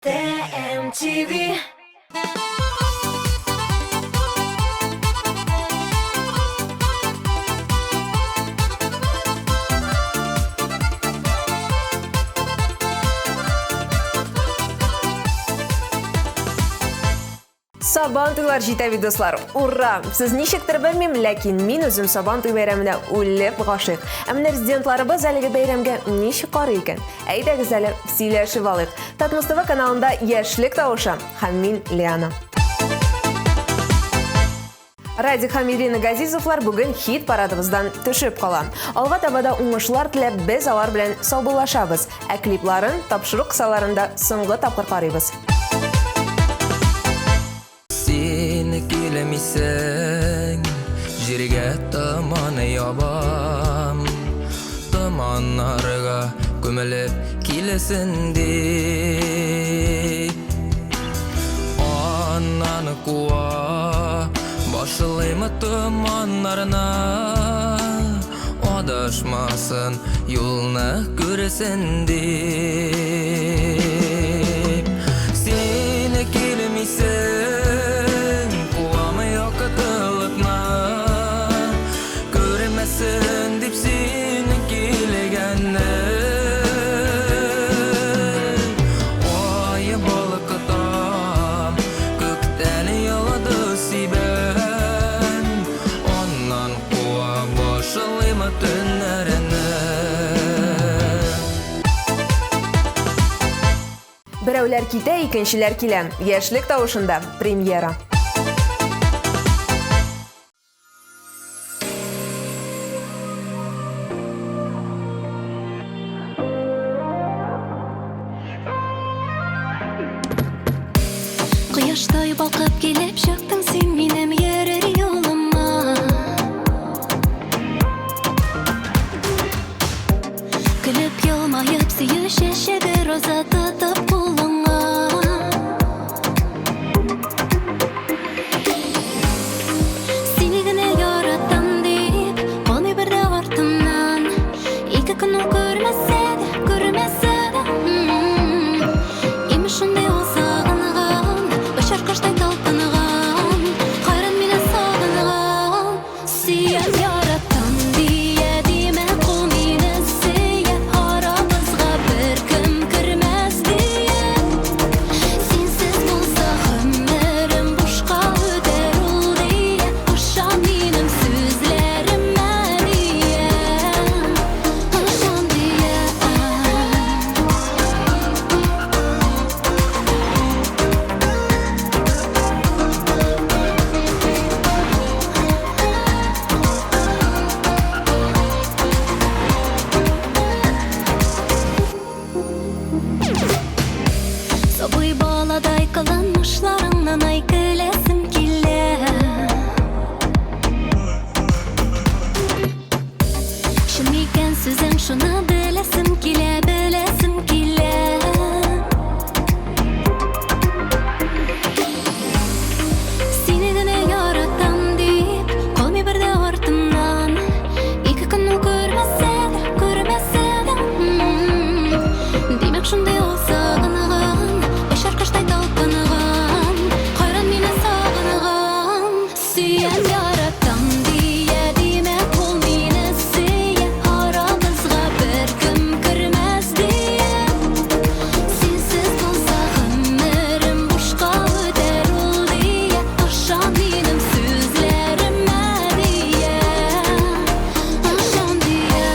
TMTV. Сабан туйлар җитә бит, дуслар. Ура! Сез ничектер белмим, ләкин мин үзем Сабан туй бәйрәменә үлеп гашыйк. Ә менә резидентларыбыз әлеге бәйрәмгә ничек карый икән? Әйдәгез әле сөйләшеп алыйк. Татмустава каналында яшьлек тавышы һәм мин Лиана. Радик һәм Ирина Газизовлар бүген хит парадыбыздан төшеп кала. Алга табада уңышлар теләп без алар белән саубуллашабыз. Ә клипларын тапшыру кысаларында соңгы тапкыр карыйбыз. Kilemisen jirge tamanı yabam Tamanlarga gömelip kilesin dip Ananı kuva başlayma tamanlarına Adaşmasın yoluna göresin dip Seni kilemisen Görmesin dipsini kilegenne Oya balık adam Gökten yaladı siben Ondan kuva başlayma tünlerine Берәүләр китә, икенчеләр килә. Яшьлек тавышында премьера. Кояштай балкып килеп чыктың син минем йөрер юлыма Көлеп елмаеп сөешәче бер роза тотып кулыңа Сине генә яратам дип калмый бер дә артымнан Ике көн ул күрмәсә дә Имеш шундый ул сагынган Шаркаштай талпынган Кайран мине сагынган Сөйәм яратам дия Диме кул мине сөйәп Арабызга бер кем кермәс дия Синсез булса гомерем бушка үтәр ул дия Ышан минем сүзләремә дия Ышан дия Сабый баладай кылынмышларыңнан ай көләсем килә Шын икән сүзең шуны беләсем килә Сине генә яратам дип калмый бер дә артымнан Ике көн ул күрмәсә дә Димәк шундый ул сагынган Шаркаштай талпынган Кайран мине сагынган Сөйәм яратам дия Димәк ул мине сөйәп Арабызга бер кем кермәс дия Синсез булса гомерем бушка үтәр ул дия Ышан минем сүзләремә дия Ышан дия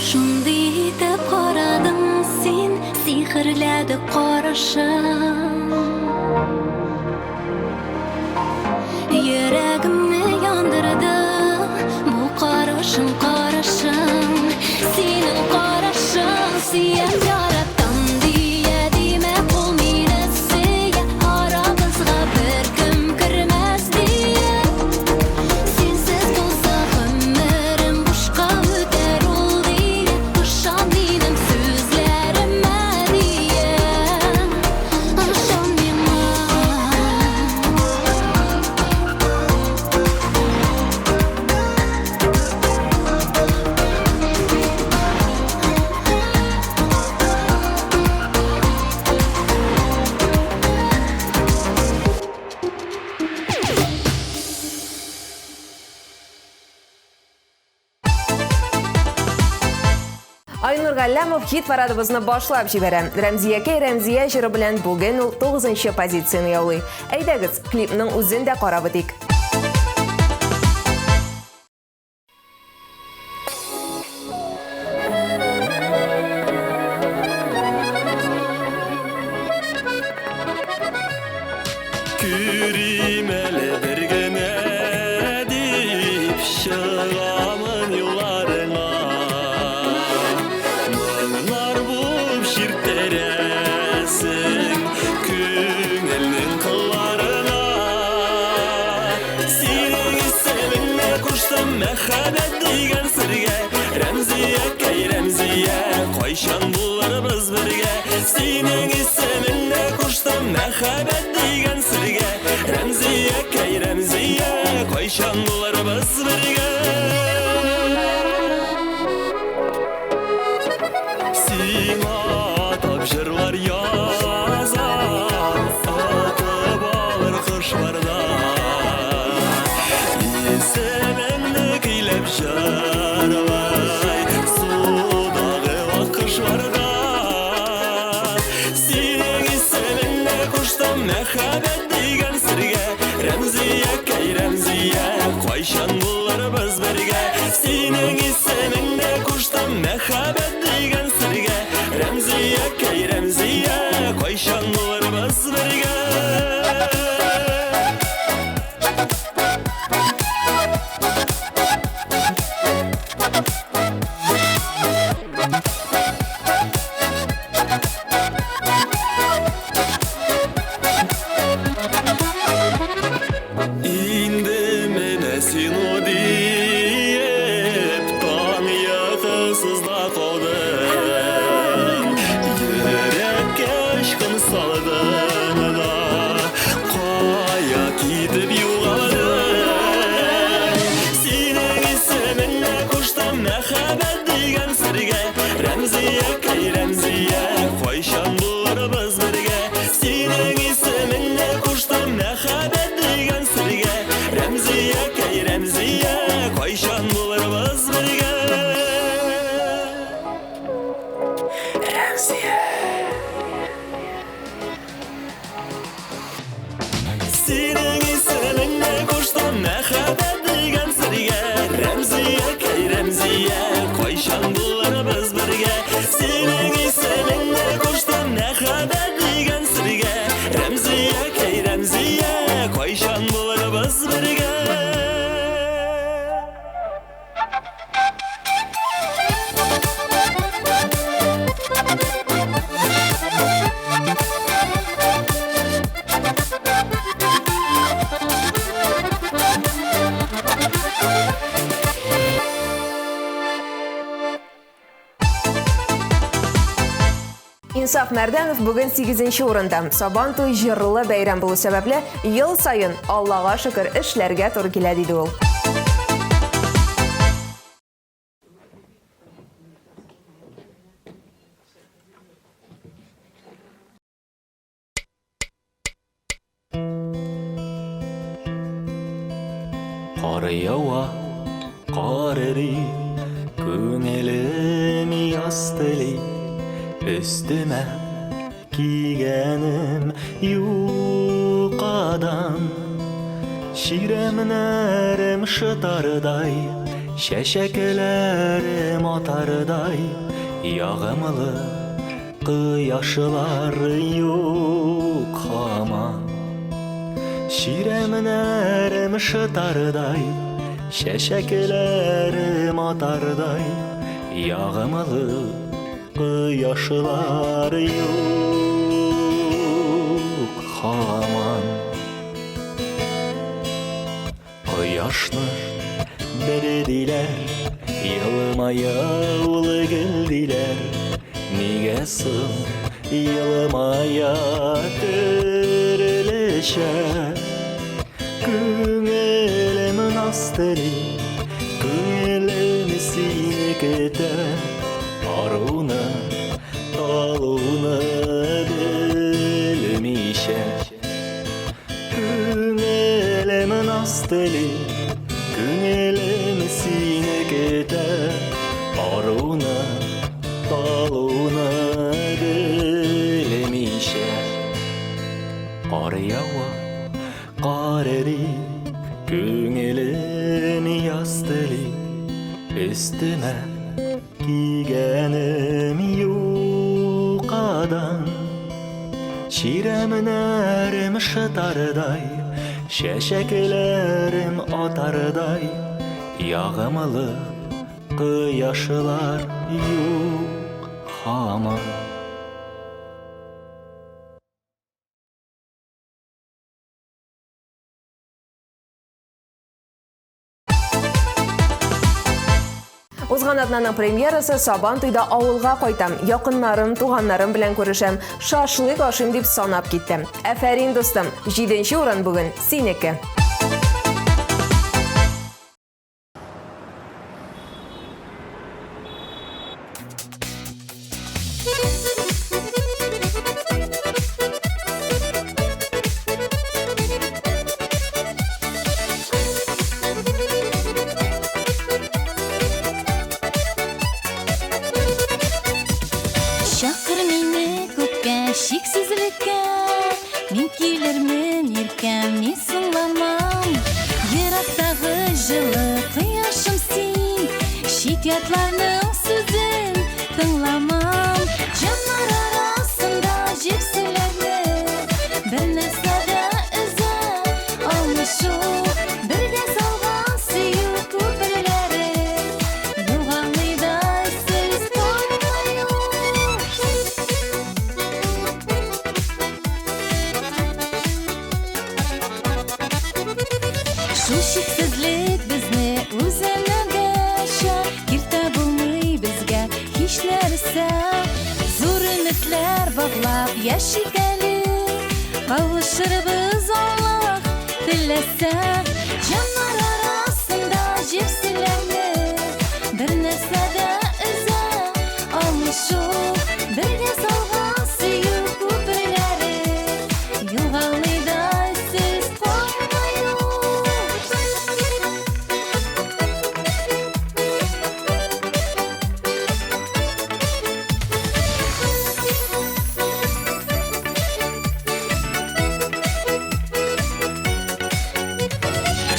Шундый итеп карадың син Сихерләде карашың Йөрәгемне яндырды Бу карашың Синең карашың Сөйәм яратам дия Димәк ул мине сөйәп Арабызга бер кем кермәс дия Синсез булса гомерем бушка үтәр ул дия Ышан минем сүзләремә Абдрахманов хит парадыбызны башлап җибәрә. Рәмзиякәй Рәмзия җыры белән бүген ул 9-нчы позицияны яулый. Әйдәгез, клипның үзен дә карап үтик. Күримәле бер генә дип чыгамын юлларыңа. Моңнар булып чиртәрәсең күңелнең кылларына. Синең исемеңне куштым мәхәббәт дигән сергә. Рәмзиякәй Рәмзия, кайчан булырбыз бергә. Синең исемеңне куштым мәхәббәт дигән сергә. Рәмзиякәй Рәмзия, кайчан булырбыз бергә. Сиңа тапшырлар язар, атып алыр кошларда. Исемеңне көйләп җырлай, судагы вакышларда. Синең исемеңне куштым мәхәббәт дигән сергә. Рәмзиякәй Рәмзия, кайчан булырбыз бергә. Синең исемеңне куштым мәхәббәт дигән сергә. Рәмзиякәй Рәмзия, кайчан булырбыз бергә. Инде менә син о диеп таң якысыз да калдың. Йөрәккә ачкын салдың да, кая китеп югалдың. Синең исемеңне куштым мәхәббәт дигән сергә. Рәмзиякәй Рәмзия, кайчан булырбыз бергә. Синең исемеңне куштым мәхәббәт дигән сергә. Рәмзиякәй Рәмзия, кайчан булырбыз бергә. Рәмзия. Синең исемеңне куштым мәхәббәт дигән сергә. Рәмзиякәй Рәмзия, кайчан булырбыз бергә. Синең исемеңне куштым мәхәббәт дигән сергә. Рәмзиякәй Рәмзия, кайчан булырбыз бергә. Инсаф Мәрдәнов бүген 8-нче урында. Сабантуй җырлы бәйрәм булу сәбәпле ел сайын Аллага шөкер эшләргә туры килә диде ул. Кар ява, кар эри, күңелем ястыли. Üstüme кигәнем юкадан. Ширемнәрем шытардай, чәчәкләрем атардай. Ягымлы кояшлар юк һаман. Ширемнәрем шытардай, чәчәкләрем атардай. Ягымлы кояшлар юк һаман. Кояшны бәрдиләр, елмая улы гөлдиләр. Нигә соң елмая төрлечә? Күңелем настыри, күңелем сине көтә. Аруны, талуны белмичә. Күңелем настыри, күңелем сине көтә. Аруны, талуны üstüme Giygenim yuqadan Şiremlerim şıtarday Şeşeklerim atarday Yağımlı kıyaşlar yok hamam Узган атнаның премьерасы Сабан туйда авылга кайтам, якыннарым, туганнарым белән күрешәм, шашлык ашыйм дип санап киттем. Афәрин дустым, 7нче урын бүген синеке. Шақыр мені көкке, шексізлікке, мен келермін еркем, мен сыңламам. Ерақтағы жылы қияшым сен, шетиятларының сөзін тыңламам. Жанар арасында жепсілерді, бір нәрсәді үзі алмышу, бірге салған сүйу көпірлері, юғалыдай сіз қоймаю. Шу шексізлік бізні өзініңді шар, ерте болмай бізге еш нәрсе. Зор үмітлер бағлап яшикәлі, қауышырбыз Аллах тілесе. Жанар арасында жепсілерді, бір нәрсәді үзі алмышу, бірге салған сүйу көпірлері, юғалыдай сіз қоймаю.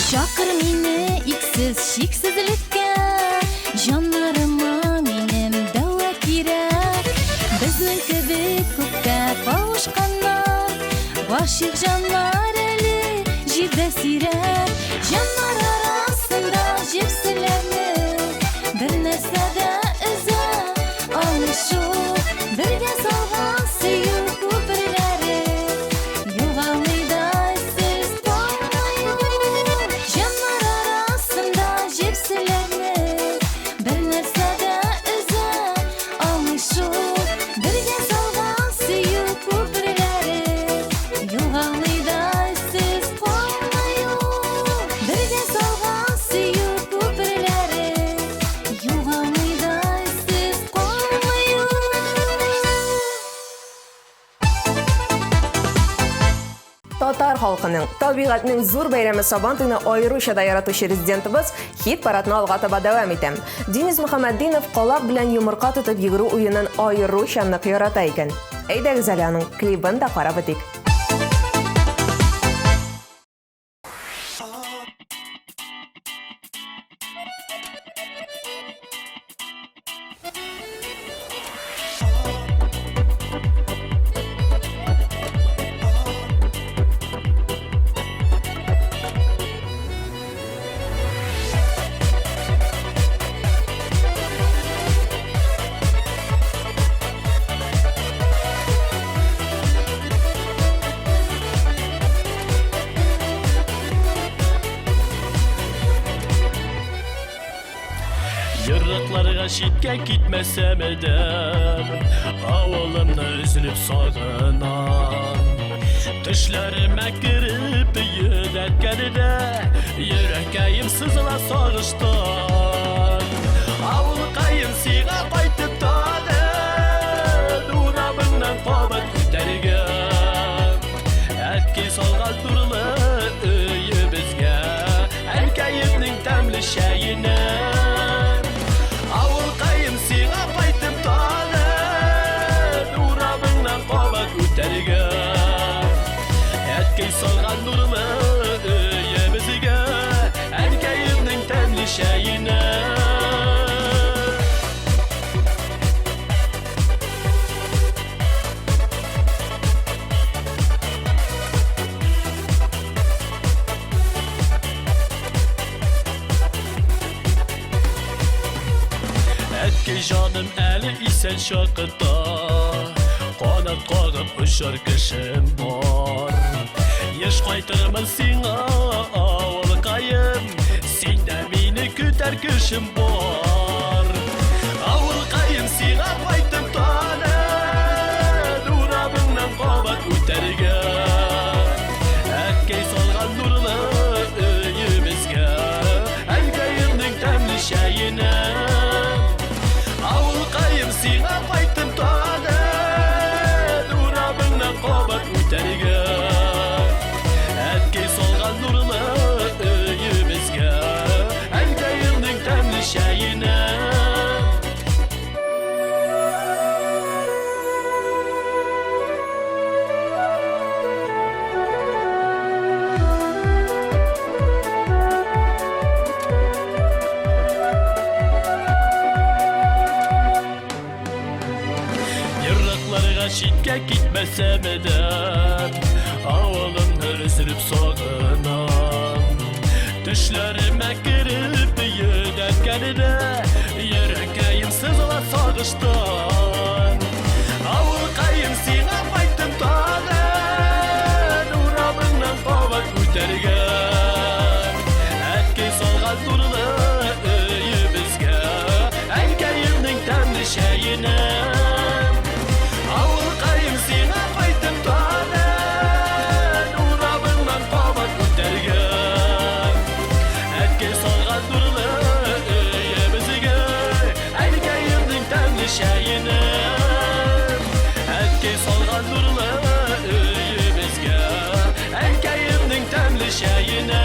Шақыр мені иксіз шексізлікке, жанарыма менің дәуа керек. Біздің кебек көкке қауышқандар, ғашық жанар әлі жерде сирек. Жанар арасында жепсілерді, бір нәрсәді үзі алмышу, бірге салған сүйу көпірлері, юғалыдай сіз қоймаю. Жанар арасында жепсілерді, бір нәрсәді үзі алмышу, бірге салған сүйу көпірлері, юғалыдай сіз қоймаю. Бірге салған сүйу көпірлері, юғалыдай сіз қоймаю. Татар халкының, табигатьнең зур бәйрәме Сабан туйны аеруча да яратучы резидентыбыз хит парадны алга таба дәвам итә. Денис Мөхәммәтдинов калак белән йомырка тотып йөгерү уенын аеруча нык ярата икән. Әйдәгез әле аның клибын да карап бетик. Yırıklarga şitke gitmesem edem Avılımda üzülüp sağınan Düşlerime girip yüderkenide Yüreğim sızıla sağıştan Avılkayım siga qaytıp tanen Uğrabından qobat kütergen Etki salgal turlı üyü bizge Erkayimning temli şeyine Әткей салған нұрлы өйімізге Әнкейімнің тәмлі шәйін sen şakıda Kanat kağıp uçar kışım var Yaş kaytırmın sina avul kayım Sinde mini küter kışım var Avul kayım sina kaytım tane Durabından kabat üterge Ekkey salgan nurlu öyümüzge Elgeyirning temli şeyine Avul kayım sina kaytım tane Durabından kabat üterge Ekkey salgan nurlu öyümüzge Elgeyirning temli şeyine Yırraklarga şitke gitmesem edem Avalımı üzülüp sağınam Düşlerime girip yüderkenide Yüreğim sızıla sağıştan Avul kayım sina baytım tane Nuramından kavat ütergen Etki salgan nurlu öyümüzge Elgeyirning temli şeyine Avul kayım sina baytım tane Nuramından kavat ütergen Etki salgan nurlu öyümüzge Elgeyirning temli şeyine Etki salgan nurlu öyümüzge Elgeyirning temli şeyine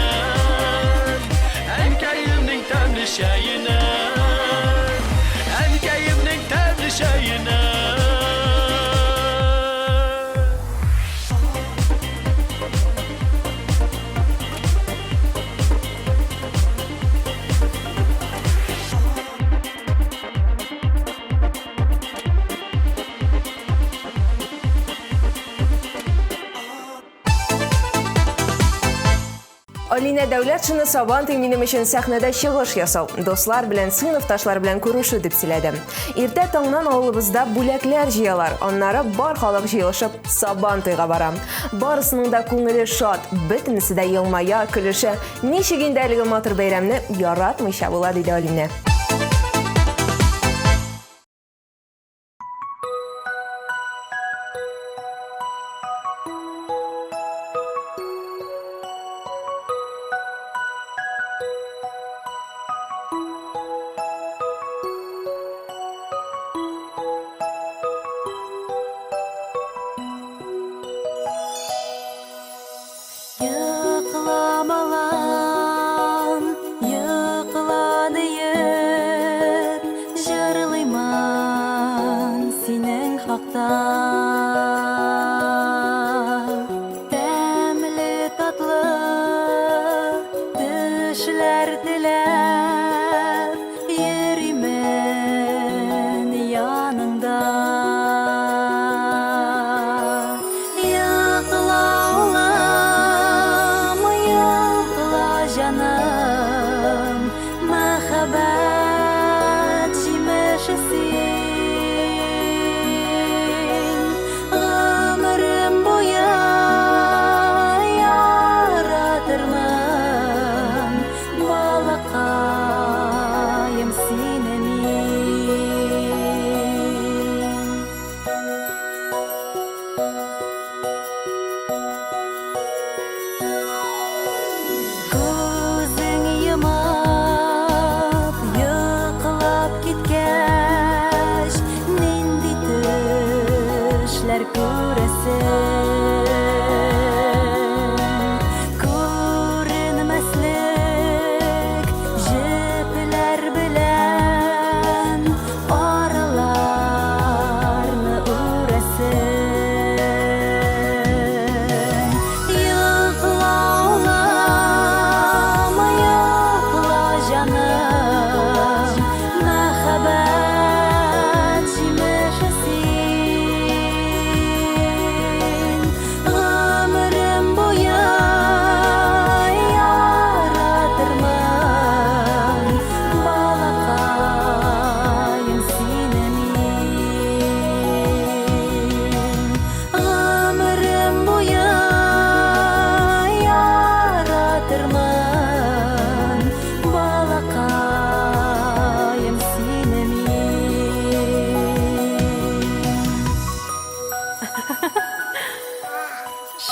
Elgeyirning temli şeyine Elgeyirning temli şeyine Alina Davlatchina Sabanting минем өчен сәхнәдә чыгыш ясау, дуслар белән, сыйныфташлар белән күрешү дип сөйләдем. Иртә таңнан авылыбызда бүләкләр җыялар, аннары бар халык җыелышып Сабантыйга бара. Барысының да күңеле шат, бөтенесе дә елмая, көлешә. Ничек инде әлеге матур бәйрәмне яратмыйча була, диде Алина. Йокламалам, йоклады йөр, җырлыйман синең хакта. Тәмле татлы төшләр теләп йөримен яныңда. Canım, мәхәббәт җимешесен, гомерем буе яратырмын, балакаем сине мин. Күзең йомып, йоклап киткәч, нинди төшләр күрәсең? Күренмәслек җепләр белән араларны үрәсең. Йокла, canım, мәхәббәт җимешесен,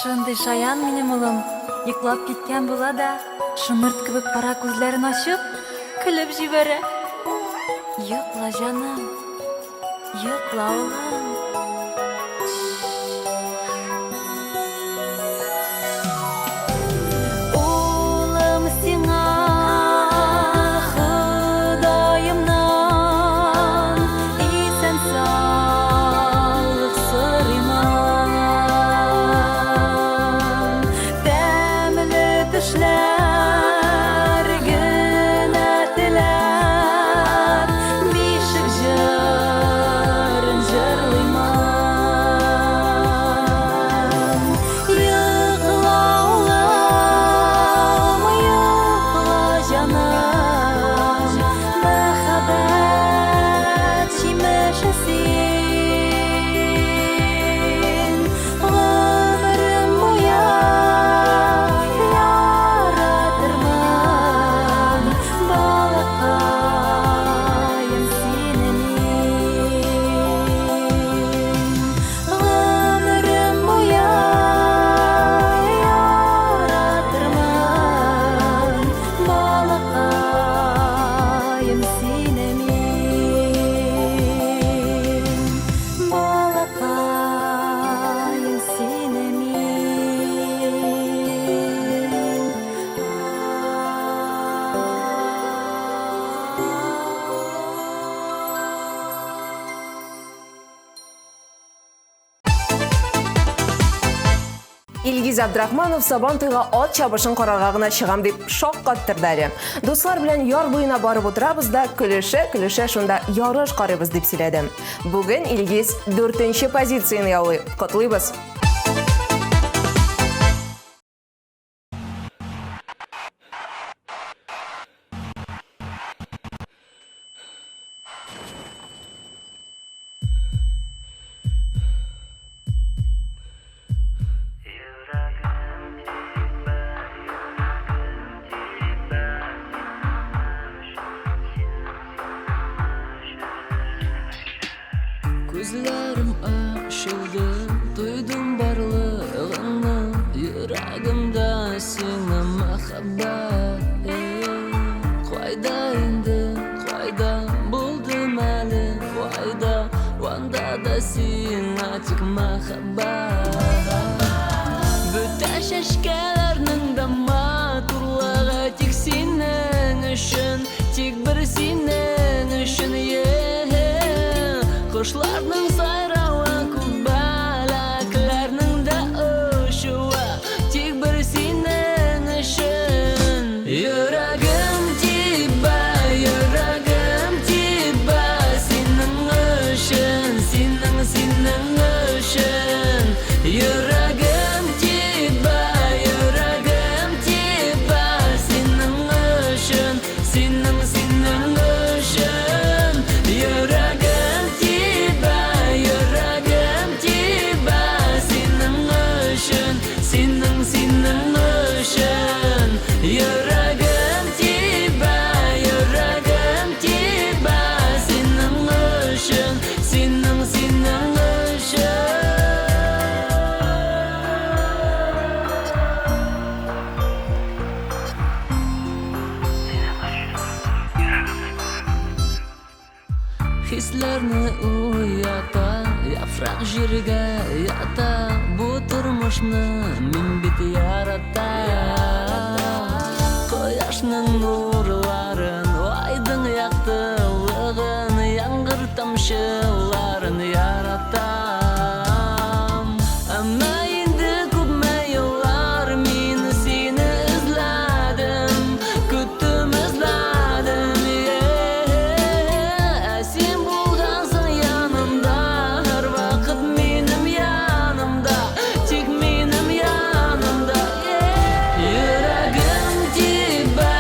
Шындай шаян минем улым, йоклап киткән була да, шымырт кебек кара күзләрен ачып, көлеп җибәрә. Йокла, җаным, йокла, улым. Улым, сиңа Ходаемнан исән саулык сорыйман. Тәмле төшләр генә теләп, бишек җырын җырлыйман. Йокла, улым, йокла, җаным, мәхәббәт җимеше син. Гомерем буя яратырмын, балакаем сине мин. Гомерем буя яратырмын, балакаем сине мин. Балакаем сине Илгиз Абдрахманов Сабан туйга ат чабышын карарга гына чыгам дип шаккаттырды әле. Дуслар белән яр буена барып утырабыз да көлешә шунда ярыш карыйбыз дип сөйләдем. Бүген Илгиз 4нче позицияны яулый. Котлыйбыз. Күзләрем ачылды, тойдым барлыгыңны, йөрәгемдә сиңа мәхәббәт. Кайда инде, кайда булдым әле, кайда, анда да сиңа тик мәхәббәт. Бүтән чәчкәләрнең дә матурлыгы тик синең өчен, тик бер синең өчен. Кошларның сайравы, күбәләкләрнең дә очуы, тик бер синең өчен. Йөрәгем тибә, синең өчен, синең өчен. Йөрәгем тибә, синең өчен, синең өчен. Йөрәгем тибә, синең өчен, синең өчен. Йөрәгем тибә, синең өчен, синең өчен. Хисләрне уята, яфрак җиргә ята, бу тормышны мин бит ярата. Кояшның нурларын, айдың яктылыгын, яңгыр тамчыларын яратам. Әмма инде күпме еллар мин сине эзләдем, көттем, эзләдем. Син булгансың янымда, һәр вакыт минем янымда, тик минем янымда. Йөрәгем тибә,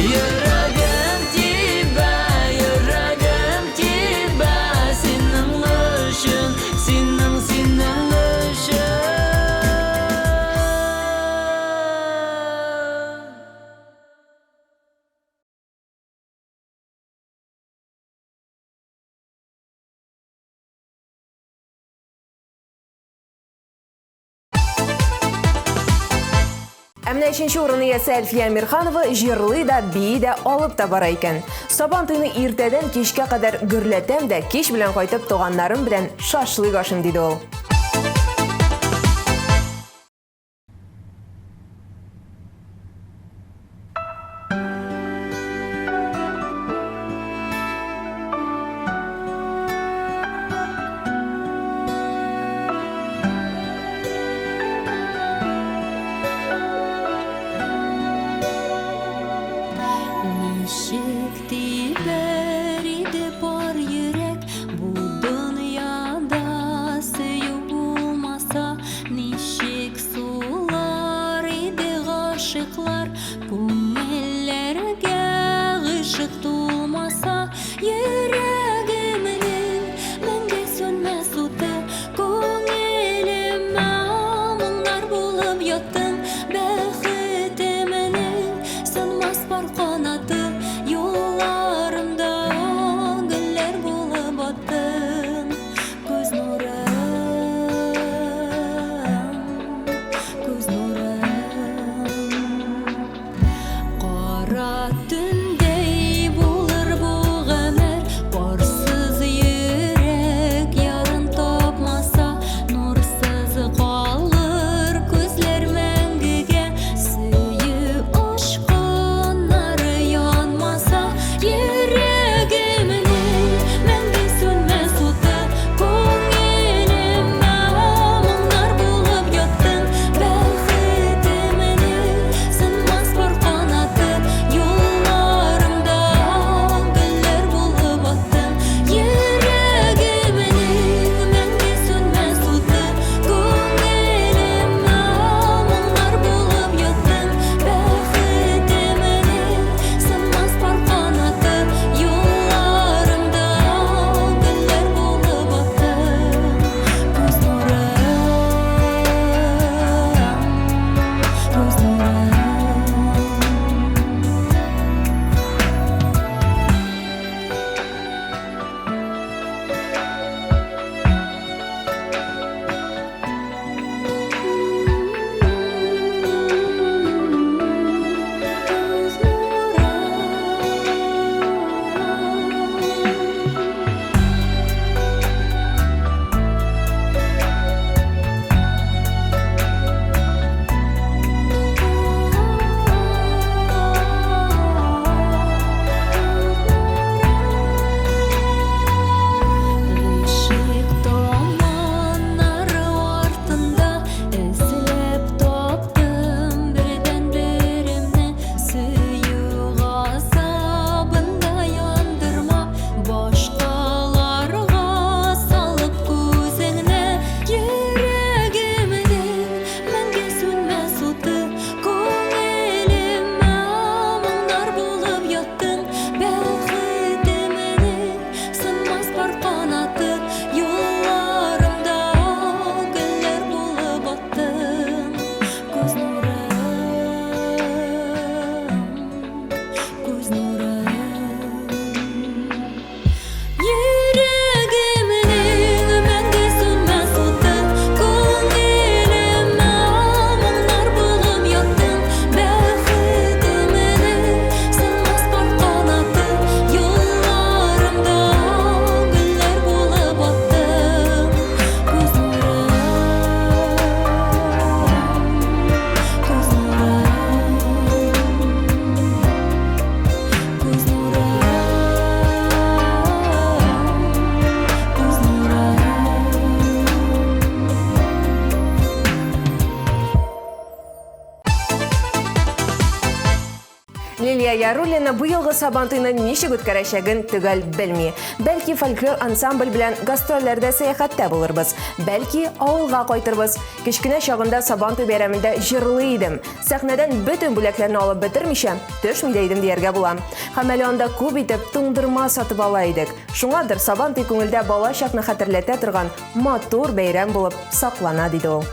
Йөрәгем тибә, синең өчен, синең өчен. Әмнә 3нче урынны иясе Әлфия Әмирханова җырлый да, бии дә алып та бара икән. Сабан туйны иртәдән кичкә кадәр гөрләтәм дә, кич белән кайтып туганнарым белән шашлык ашыйм диде ул. Ничек тибәр иде бар йөрәк бу дөньяда сөю Лилия Яруллина быелгы Сабантуйны ничек үткәрәчәген төгәл белми. Бәлки фольклор ансамбль белән гастрольләрдә сәяхәттә булырбыз. Бәлки авылга кайтырбыз. Кечкенә чагында Сабантуй бәйрәмендә җырлый идем. Сәхнәдән бөтен бүләкләрне алып бетермичә, төшми дә идем дияргә була. Һәм әле анда күп итеп туңдырма сатып ала идек. Шуңадыр Сабантуй күңелдә бала чакны хәтерләтә торган матур бәйрәм булып саклана диде ул.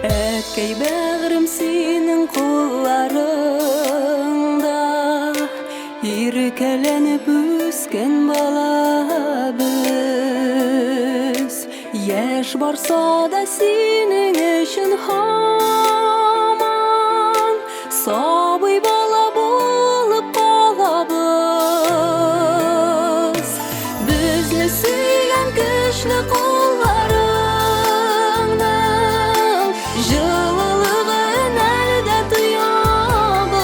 Әткәй бәгърем синең кулларыңда, иркәләнеп үскән бала без. Яшь барса да синең өчен һаман сабый бала булып калабыз. Безне сөйгән көчле кулларыңның җылылыгын әлдә тоябыз.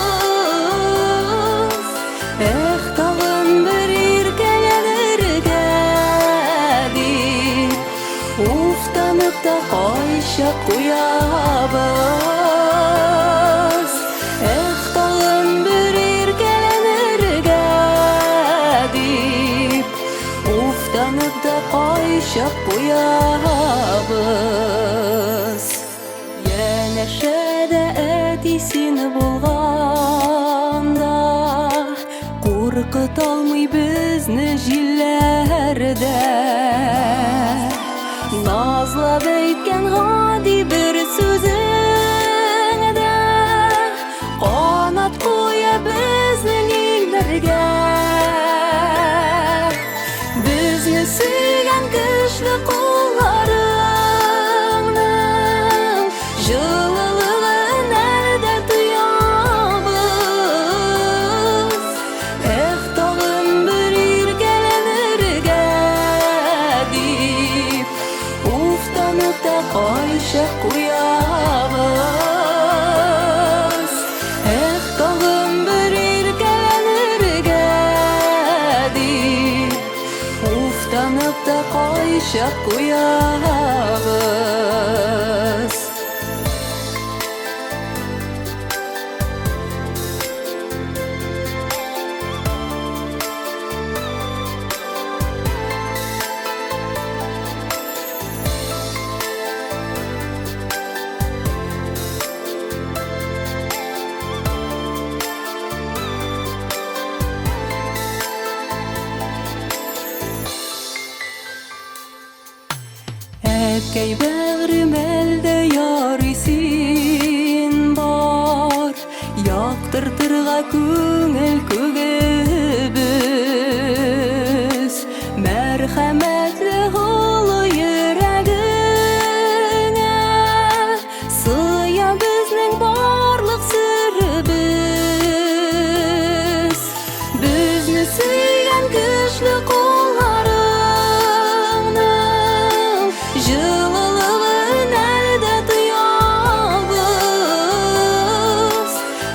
Эх, тагын бер иркәләнергә дип, уфтанып та кайчак куябыз. Эх, тагын бер иркәләнергә дип, уфтанып та кайчак куябыз. Янәшәдә әтисен булганда, куркыт алмый безне җилләрдә. Назлап әйткән гади бер сүзеңдә, канат куя безнең иңнәргә. Безне сөйгән көчле кулларыңның җылылыгын әлдә тоябыз. Эх, тагын бер иркәләнергә дип, уфтанып та кайчак куябыз. Эх, тагын бер иркәләнергә дип, уфтанып та кайчак куябыз. Әткәй бәгърем әлдә ярый син бар, яктыртырга күңел күгебез. Мәрхәмәтле олы йөрәгеңә сыя безнең барлык серебез. Безне сөйгән көчле кулларыңның җылылыгын әлдә тоябыз.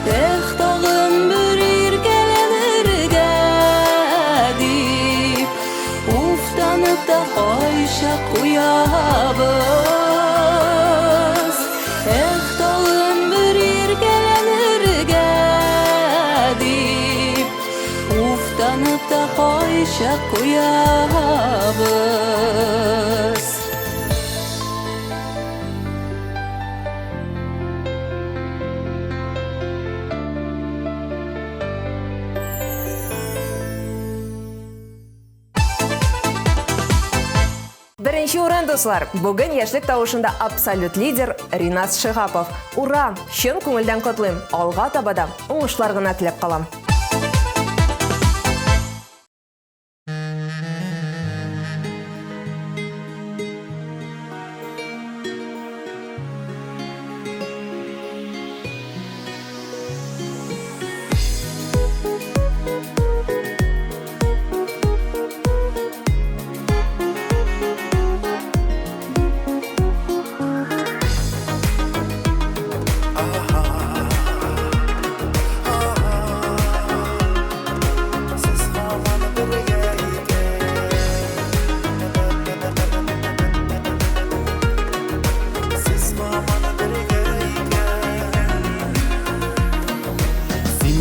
Эх, тагын бер иркәләнергә дип, уфтанып та кайчак куябыз. Эх, тагын бер иркәләнергә дип, уфтанып та кайчак куябыз. Беренче урын, дуслар. Бүген яшьлек тавышында абсолют лидер Ринас Шихапов. Ура! Чын күңелдән котлыйм. Алга таба да уңышлар гына теләп калам.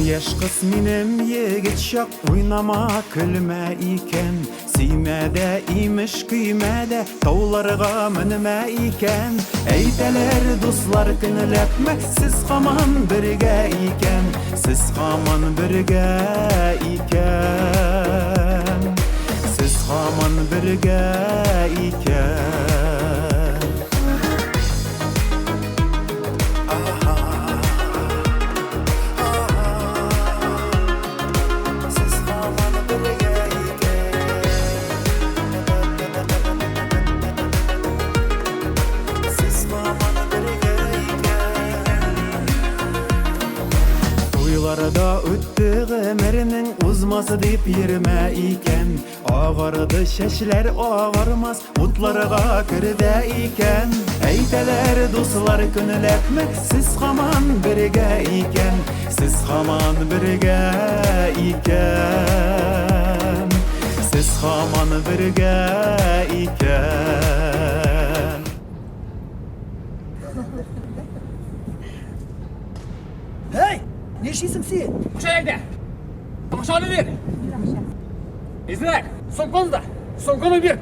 Яш кыз минем егет чак уйнама көлмә икән Сөймәдә имеш көймәдә тауларга менмә икән Әйтәләр дуслар көнләпмә сез һаман бергә икән Сез һаман бергә икән Сез һаман бергә икән Туйларда үтте гомернең узмасы дип йөрмә икән Агарды чәчләр агармас утларга кердә икән Әйтәләр дуслар көнләпмә сез һаман бергә икән Сез һаман бергә икән Сез һаман бергә икән Hey! Ne işisin sen? Şöyle Aşağıda bir. İzler. Sonkonuzda. Sonkonu bir.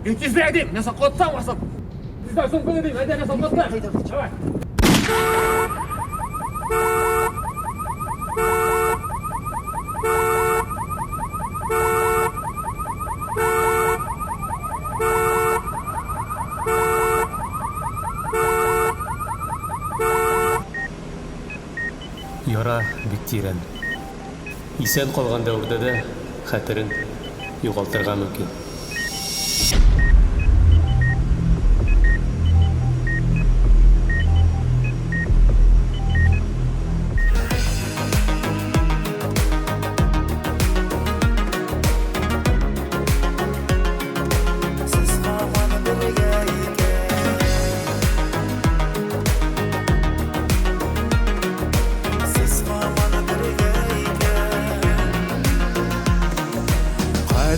İlk izleyedim. Ne saklattan vasıp. İzler sonkonu değil. Hadi ne saklattan. Evet. Яра бик тирән. Исән калган дәврдә дә хәтерен югалтырга мөмкин.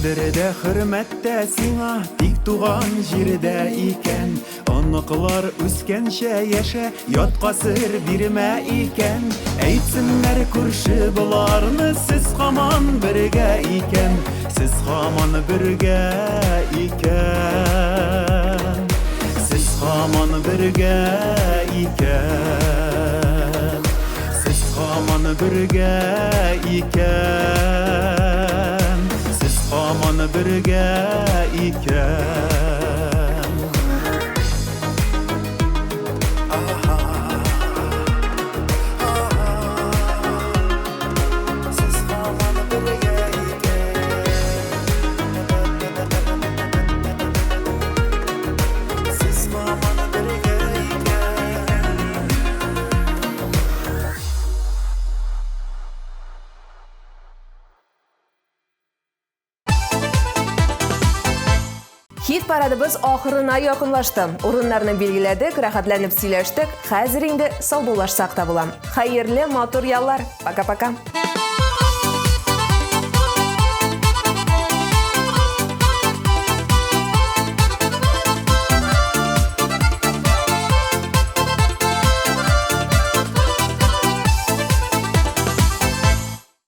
Кадердә хөрмәттә сиңа тик туган җирдә икән Оныклар үскәнчә яшә ятка сер бирмә икән Әйтсеннәр күрше буларны сез һаман бергә икән Сез һаман бергә икән Сез һаман бергә икән Сез һаман бергә икән Сез һаман бергә икән Сез һаман бергә икән Сез һаман бергә икән Хит парадыбыз ахырына якынлашты. Урыннарны билгеләдек, рәхәтләнеп сөйләштек. Хәзер инде сау булашсак та була. Хәерле матур яллар. Пока-пока.